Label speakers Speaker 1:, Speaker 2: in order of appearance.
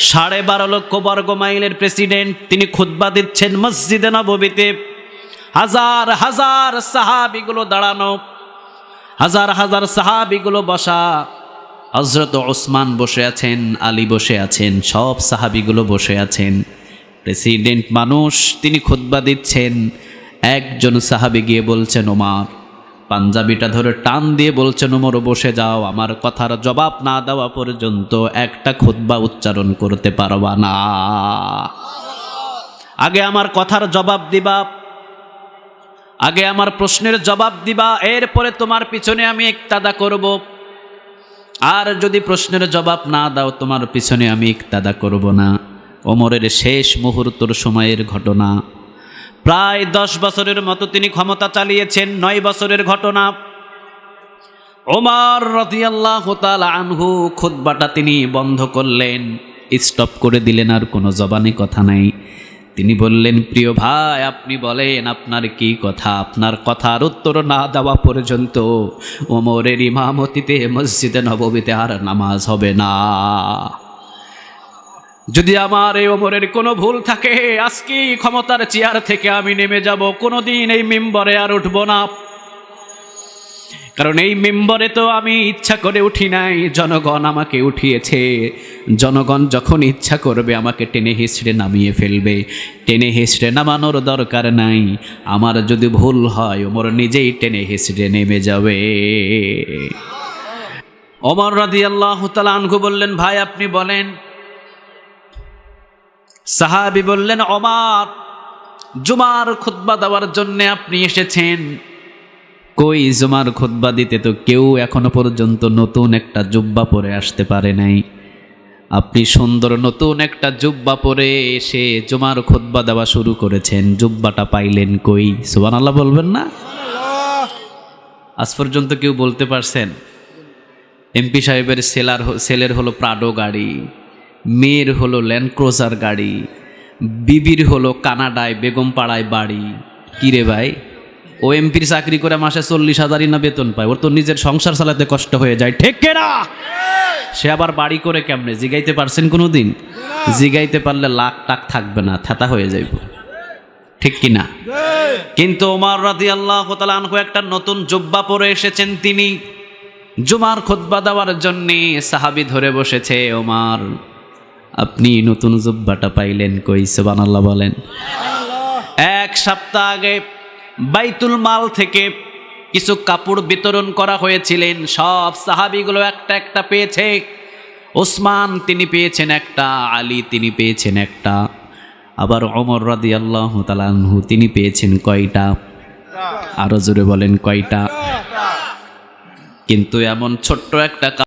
Speaker 1: 12.5 লক্ষ বর্গ মাইলের প্রেসিডেন্ট, তিনি খুতবা দিচ্ছেন মসজিদে নববীতে। হাজার হাজার সাহাবীগুলো দাঁড়ানো, হাজার হাজার সাহাবীগুলো বসা। হযরত ওসমান বসে আছেন, আলী বসে আছেন, সব সাহাবীগুলো বসে আছেন। প্রেসিডেন্ট মানুষ, তিনি খুতবা দিচ্ছেন। একজন সাহাবী গিয়ে বলছেন ওমর, পাঞ্জাবিটা ধরে টান দিয়ে বলছেন ওমর বসে যাও, আমার কথার জবাব না দেওয়া পর্যন্ত একটা খুতবা উচ্চারণ করতে পারবা না। আগে আমার কথার জবাব দিবা, আগে আমার প্রশ্নের জবাব দিবা, এরপরে তোমার পিছনে আমি ইক্তাদা করব। আর যদি প্রশ্নের জবাব না দাও, তোমার পিছনে আমি ইক্তাদা করব না। ওমরের শেষ মুহূর্তের সময়ের ঘটনা। প্রায় 10 বছরের মতো তিনি ক্ষমতা চালিয়েছেন। 9 বছরের ঘটনা। ওমর রাদিয়াল্লাহু তাআলা আনহু খুতবাটা তিনি বন্ধ করলেন, স্টপ করে দিলেন, আর কোনো জবানে কথা নাই। তিনি বললেন, প্রিয় ভাই, আপনি বলেন আপনার কি কথা। আপনার কথার উত্তর না দেওয়া পর্যন্ত ওমরের ইমামতিতে মসজিদে নববীতে আর নামাজ হবে না। যদি আমার এই ওমরের কোনো ভুল থাকে, আজকে ক্ষমতার চেয়ার থেকে আমি নেমে যাব, কোনোদিন এই মিম্বরে আর উঠব না। কারণ এই মিম্বরে তো আমি ইচ্ছা করে উঠি নাই, জনগণ আমাকে উঠিয়েছে। জনগণ যখন ইচ্ছা করবে আমাকে টেনে হিঁচড়ে নামিয়ে ফেলবে। টেনে হিঁচড়ে নামানোর দরকার নাই। আমার যদি ভুল হয়, ওমর নিজেই টেনে হিঁচড়ে নেমে যাবে। ওমর রাদিয়াল্লাহু তাআলা আনহু বললেন, ভাই আপনি বলেন। সাহাবী বললেন, ওমর, জুমার খুতবা দেওয়ার জন্য আপনি এসেছেন। কই, জুমার খুতবা দিতে তো কেউ এখনো পর্যন্ত নতুন একটা জুব্বা পরে আসতে পারে নাই। আপনি সুন্দর নতুন একটা জুব্বা পরে এসে জুমার খুতবা দেওয়া শুরু করেছেন। জুব্বাটা পাইলেন কই? সুবহানাল্লাহ বলবেন না? আজ পর্যন্ত কেউ বলতে পারছেন? এমপি সাহেবের ছেলের হলো প্রাডো গাড়ি, মেয়ের হলো ল্যান্ড ক্রুজার গাড়ি, বিবির হলো কানাডায় বেগমপাড়ায় বাড়ি। কিরে ভাই, ও এমপির চাকরি করে মাসে 40,000 না বেতন পায়, ওর তো নিজের সংসার চালাতে কষ্ট হয়ে যায়, ঠিক কিনা? সে আবার বাড়ি করে কেমনে? জিগাইতে পারছেন কোনোদিন? জিগাইতে পারলে লাখ টাক থাকবে না, থেতা হয়ে যাইব, ঠিক কিনা? কিন্তু ওমর রাদিয়াল্লাহু তাআলা আনহু একটা নতুন জুব্বা পরে এসেছেন। তিনি জুমার খুতবা দেওয়ার জন্যে সাহাবী ধরে বসেছে। ওমর, আপনি নতুন জুব্বাটা পাইলেন কই? সুবহানাল্লাহ বলেন। 1 সপ্তাহ আগে বাইতুল মাল থেকে কিছু কাপড় বিতরণ করা হয়েছিলেন। সব সাহাবীগুলো একটা একটা পেয়েছে। ওসমান তিনি পেয়েছেন একটা, আলী তিনি পেয়েছেন একটা, আবার ওমর রাদিয়াল্লাহু তাআলা আনহু তিনি পেয়েছেন কয়টা? আরো জোরে বলেন, কয়টা? কিন্তু এমন ছোট্ট একটা